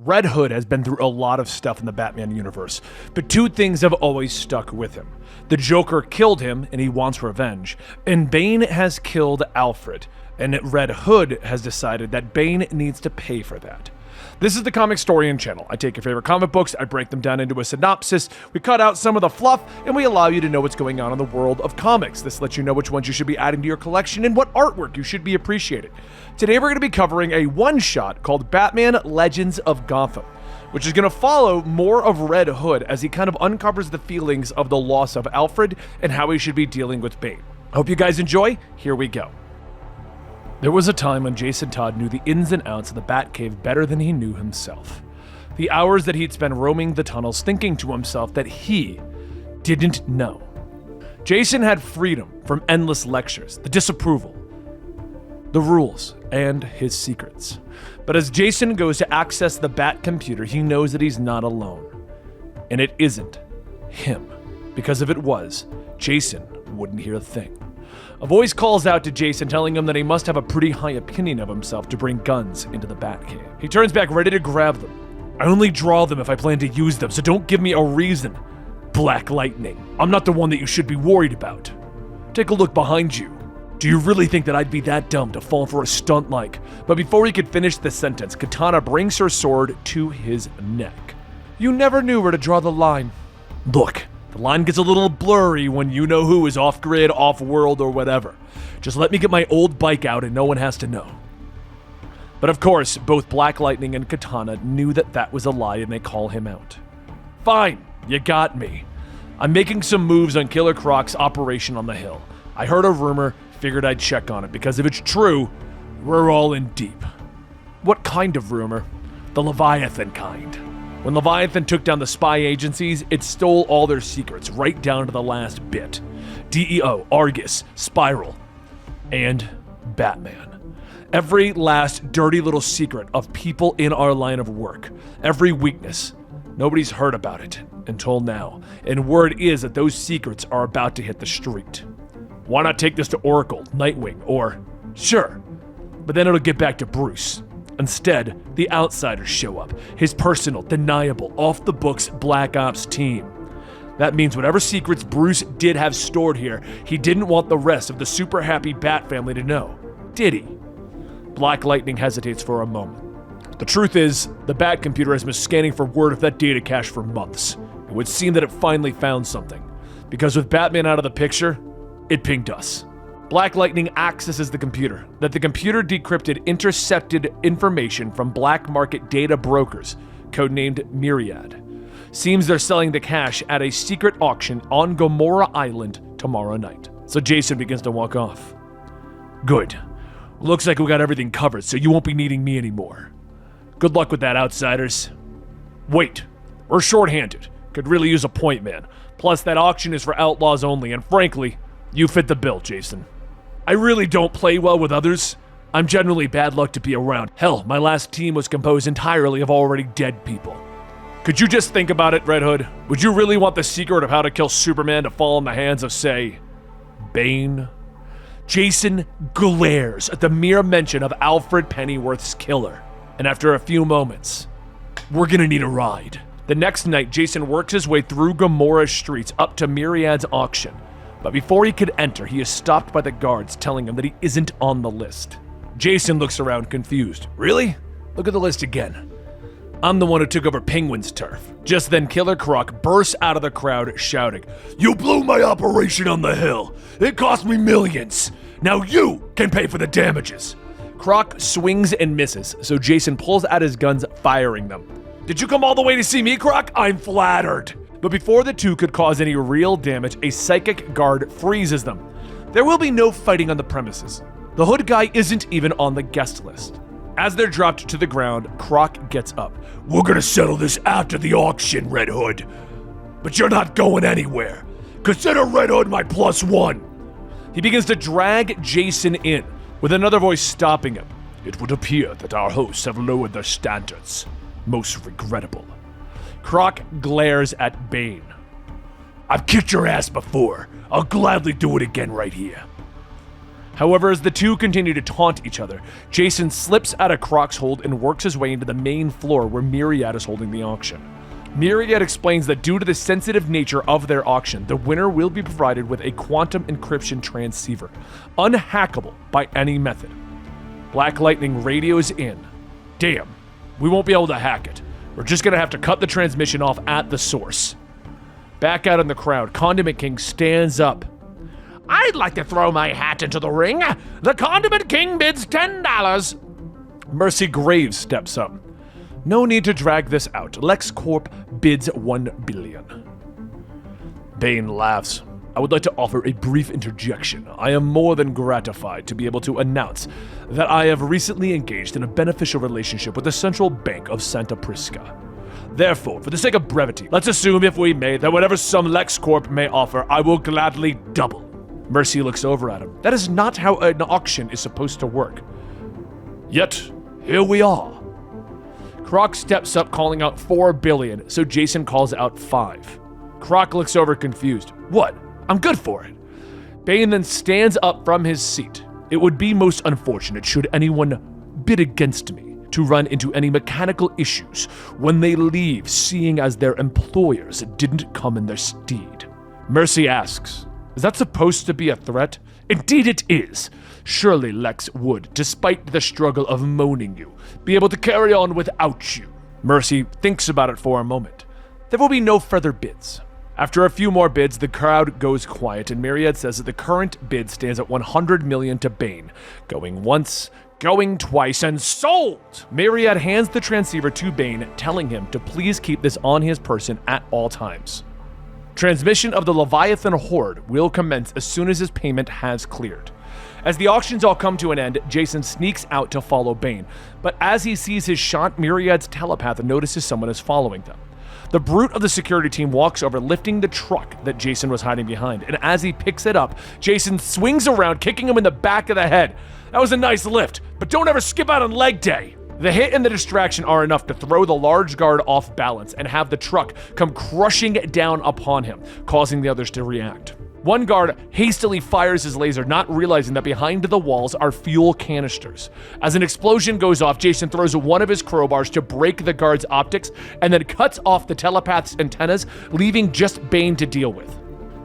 Red Hood has been through a lot of stuff in the Batman universe, but two things have always stuck with him. The Joker killed him, and he wants revenge, and Bane has killed Alfred, and Red Hood has decided that Bane needs to pay for that. This is the Comicstorian channel. I take your favorite comic books, I break them down into a synopsis, we cut out some of the fluff, and we allow you to know what's going on in the world of comics. This lets you know which ones you should be adding to your collection and what artwork you should be appreciating. Today we're going to be covering a one-shot called Batman Legends of Gotham, which is going to follow more of Red Hood as he kind of uncovers the feelings of the loss of Alfred and how he should be dealing with Bane. I hope you guys enjoy. Here we go. There was a time when Jason Todd knew the ins and outs of the Batcave better than he knew himself. The hours that he'd spent roaming the tunnels thinking to himself that he didn't know. Jason had freedom from endless lectures, the disapproval, the rules, and his secrets. But as Jason goes to access the Bat computer, he knows that he's not alone. And it isn't him. Because if it was, Jason wouldn't hear a thing. A voice calls out to Jason telling him that he must have a pretty high opinion of himself to bring guns into the Batcave. He turns back ready to grab them. I only draw them if I plan to use them, so don't give me a reason. Black Lightning, I'm not the one that you should be worried about. Take a look behind you. Do you really think that I'd be that dumb to fall for a stunt like? But before he could finish the sentence, Katana brings her sword to his neck. You never knew where to draw the line. Look. The line gets a little blurry when you know who is off-grid, off-world, or whatever. Just let me get my old bike out and no one has to know. But of course, both Black Lightning and Katana knew that that was a lie and they call him out. Fine, you got me. I'm making some moves on Killer Croc's operation on the hill. I heard a rumor, figured I'd check on it, because if it's true, we're all in deep. What kind of rumor? The Leviathan kind. When Leviathan took down the spy agencies, it stole all their secrets, right down to the last bit. DEO, Argus, Spiral, and Batman. Every last dirty little secret of people in our line of work. Every weakness. Nobody's heard about it until now. And word is that those secrets are about to hit the street. Why not take this to Oracle, Nightwing, or... Sure, but then it'll get back to Bruce. Instead, the outsiders show up, his personal, deniable, off-the-books Black Ops team. That means whatever secrets Bruce did have stored here, he didn't want the rest of the super happy Bat family to know. Did he? Black Lightning hesitates for a moment. The truth is, the Bat computer has been scanning for word of that data cache for months. It would seem that it finally found something. Because with Batman out of the picture, it pinged us. Black Lightning accesses the computer. That the computer decrypted intercepted information from black market data brokers, codenamed Myriad. Seems they're selling the cache at a secret auction on Gomorrah Island tomorrow night. So Jason begins to walk off. Good. Looks like we got everything covered, so you won't be needing me anymore. Good luck with that, outsiders. Wait, we're short-handed. Could really use a point man. Plus, that auction is for outlaws only, and frankly, you fit the bill, Jason. I really don't play well with others. I'm generally bad luck to be around. Hell, my last team was composed entirely of already dead people. Could you just think about it, Red Hood? Would you really want the secret of how to kill Superman to fall in the hands of, say, Bane? Jason glares at the mere mention of Alfred Pennyworth's killer. And after a few moments, we're gonna need a ride. The next night, Jason works his way through Gomorrah's streets up to Myriad's auction. But before he could enter, he is stopped by the guards telling him that he isn't on the list. Jason looks around confused. Really? Look at the list again. I'm the one who took over Penguin's turf. Just then, Killer Croc bursts out of the crowd shouting, You blew my operation on the hill. It cost me millions. Now you can pay for the damages. Croc swings and misses, so Jason pulls out his guns, firing them. Did you come all the way to see me, Croc? I'm flattered. But before the two could cause any real damage, a psychic guard freezes them. There will be no fighting on the premises. The Hood guy isn't even on the guest list. As they're dropped to the ground, Croc gets up. We're gonna settle this after the auction, Red Hood. But you're not going anywhere. Consider Red Hood my +1. He begins to drag Jason in, with another voice stopping him. It would appear that our hosts have lowered their standards. Most regrettable. Croc glares at Bane. I've kicked your ass before. I'll gladly do it again right here. However, as the two continue to taunt each other, Jason slips out of Croc's hold and works his way into the main floor where Myriad is holding the auction. Myriad explains that due to the sensitive nature of their auction, the winner will be provided with a quantum encryption transceiver, unhackable by any method. Black Lightning radios in. Damn, we won't be able to hack it. We're just gonna have to cut the transmission off at the source. Back out in the crowd, Condiment King stands up. I'd like to throw my hat into the ring. The Condiment King bids $10. Mercy Graves steps up. No need to drag this out. LexCorp bids $1 billion. Bane laughs. I would like to offer a brief interjection. I am more than gratified to be able to announce that I have recently engaged in a beneficial relationship with the Central Bank of Santa Prisca. Therefore, for the sake of brevity, let's assume, if we may, that whatever sum LexCorp may offer, I will gladly double. Mercy looks over at him. That is not how an auction is supposed to work. Yet, here we are. Croc steps up, calling out $4 billion, so Jason calls out 5. Croc looks over confused. What? I'm good for it. Bane then stands up from his seat. It would be most unfortunate should anyone bid against me to run into any mechanical issues when they leave, seeing as their employers didn't come in their stead. Mercy asks, is that supposed to be a threat? Indeed it is. Surely Lex would, despite the struggle of moaning you, be able to carry on without you. Mercy thinks about it for a moment. There will be no further bids. After a few more bids, the crowd goes quiet, and Myriad says that the current bid stands at $100 million to Bane. Going once, going twice, and sold! Myriad hands the transceiver to Bane, telling him to please keep this on his person at all times. Transmission of the Leviathan Horde will commence as soon as his payment has cleared. As the auctions all come to an end, Jason sneaks out to follow Bane, but as he sees his shot, Myriad's telepath notices someone is following them. The brute of the security team walks over, lifting the truck that Jason was hiding behind, and as he picks it up, Jason swings around, kicking him in the back of the head. That was a nice lift, but don't ever skip out on leg day. The hit and the distraction are enough to throw the large guard off balance and have the truck come crushing down upon him, causing the others to react. One guard hastily fires his laser, not realizing that behind the walls are fuel canisters. As an explosion goes off, Jason throws one of his crowbars to break the guard's optics and then cuts off the telepath's antennas, leaving just Bane to deal with.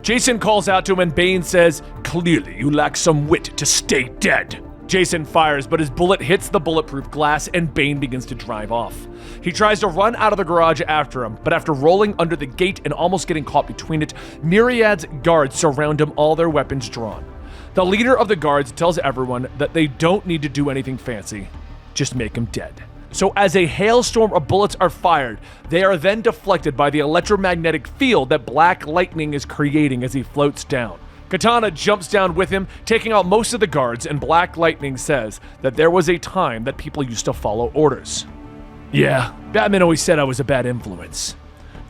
Jason calls out to him and Bane says, "Clearly you lack some wit to stay dead." Jason fires, but his bullet hits the bulletproof glass and Bane begins to drive off. He tries to run out of the garage after him, but after rolling under the gate and almost getting caught between it, Myriad's guards surround him, all their weapons drawn. The leader of the guards tells everyone that they don't need to do anything fancy, just make him dead. So as a hailstorm of bullets are fired, they are then deflected by the electromagnetic field that Black Lightning is creating as he floats down. Katana jumps down with him, taking out most of the guards, and Black Lightning says that there was a time that people used to follow orders. Yeah, Batman always said I was a bad influence.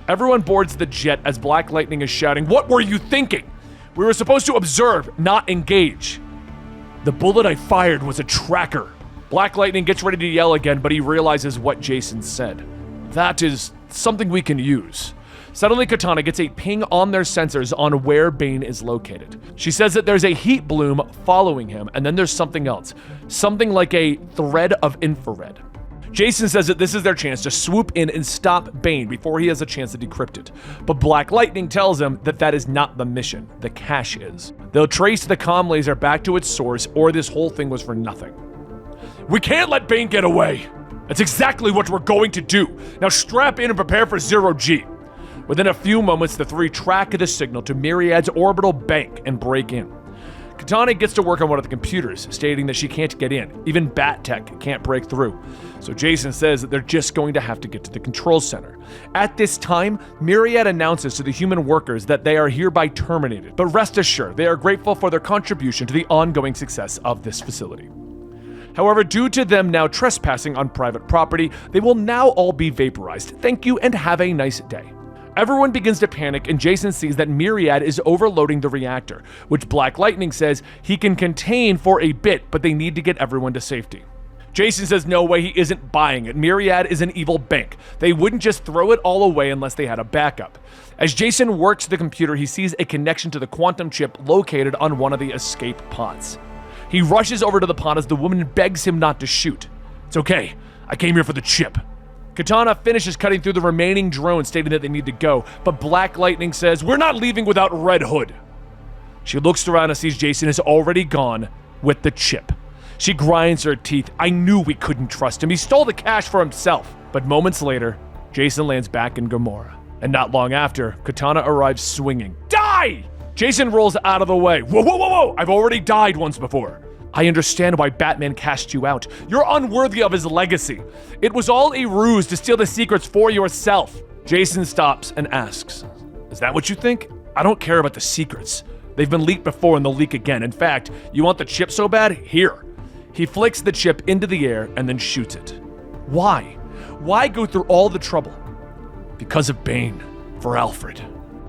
Everyone boards the jet as Black Lightning is shouting, "What were you thinking? We were supposed to observe, not engage." The bullet I fired was a tracker. Black Lightning gets ready to yell again, but he realizes what Jason said. That is something we can use. Suddenly, Katana gets a ping on their sensors on where Bane is located. She says that there's a heat bloom following him, and then there's something else. Something like a thread of infrared. Jason says that this is their chance to swoop in and stop Bane before he has a chance to decrypt it. But Black Lightning tells him that that is not the mission. The cache is. They'll trace the comm laser back to its source, or this whole thing was for nothing. We can't let Bane get away. That's exactly what we're going to do. Now strap in and prepare for zero G. Within a few moments, the three track the signal to Myriad's orbital bank and break in. Katana gets to work on one of the computers, stating that she can't get in. Even Bat Tech can't break through. So Jason says that they're just going to have to get to the control center. At this time, Myriad announces to the human workers that they are hereby terminated, but rest assured, they are grateful for their contribution to the ongoing success of this facility. However, due to them now trespassing on private property, they will now all be vaporized. Thank you and have a nice day. Everyone begins to panic, and Jason sees that Myriad is overloading the reactor, which Black Lightning says he can contain for a bit, but they need to get everyone to safety. Jason says no way, he isn't buying it. Myriad is an evil bank. They wouldn't just throw it all away unless they had a backup. As Jason works the computer, he sees a connection to the quantum chip located on one of the escape pods. He rushes over to the pod as the woman begs him not to shoot. It's okay. I came here for the chip. Katana finishes cutting through the remaining drones, stating that they need to go, but Black Lightning says, we're not leaving without Red Hood. She looks around and sees Jason is already gone with the chip. She grinds her teeth. I knew we couldn't trust him. He stole the cash for himself. But moments later, Jason lands back in Gomorrah. And not long after, Katana arrives swinging. Die! Jason rolls out of the way. Whoa, whoa, whoa, whoa! I've already died once before. I understand why Batman cast you out. You're unworthy of his legacy. It was all a ruse to steal the secrets for yourself. Jason stops and asks, is that what you think? I don't care about the secrets. They've been leaked before and they'll leak again. In fact, you want the chip so bad? Here. He flicks the chip into the air and then shoots it. Why? Why go through all the trouble? Because of Bane. For Alfred.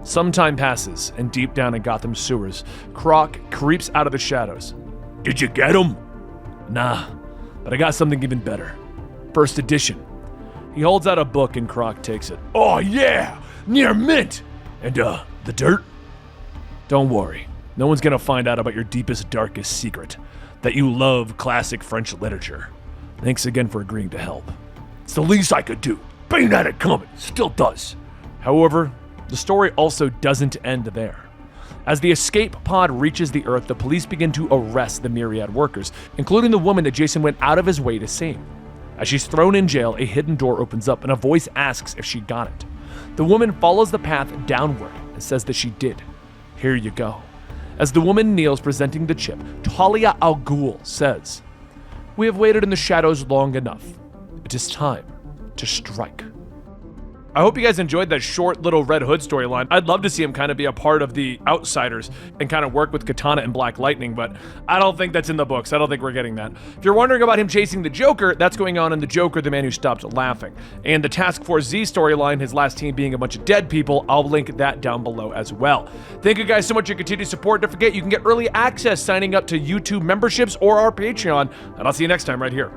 Some time passes, and deep down in Gotham's sewers, Croc creeps out of the shadows. Did you get him? Nah, but I got something even better. First edition. He holds out a book and Croc takes it. Oh yeah! Near mint! And the dirt? Don't worry. No one's gonna find out about your deepest, darkest secret. That you love classic French literature. Thanks again for agreeing to help. It's the least I could do. Bane had it coming. Still does. However, the story also doesn't end there. As the escape pod reaches the Earth, the police begin to arrest the myriad workers, including the woman that Jason went out of his way to save. As she's thrown in jail, a hidden door opens up and a voice asks if she got it. The woman follows the path downward and says that she did. Here you go. As the woman kneels presenting the chip, Talia al Ghul says, we have waited in the shadows long enough. It is time to strike. I hope you guys enjoyed that short little Red Hood storyline. I'd love to see him kind of be a part of the Outsiders and kind of work with Katana and Black Lightning, but I don't think that's in the books. I don't think we're getting that. If you're wondering about him chasing the Joker, that's going on in The Joker, the Man Who Stopped Laughing. And the Task Force Z storyline, his last team being a bunch of dead people, I'll link that down below as well. Thank you guys so much for your continued support. Don't forget, you can get early access signing up to YouTube memberships or our Patreon, and I'll see you next time right here.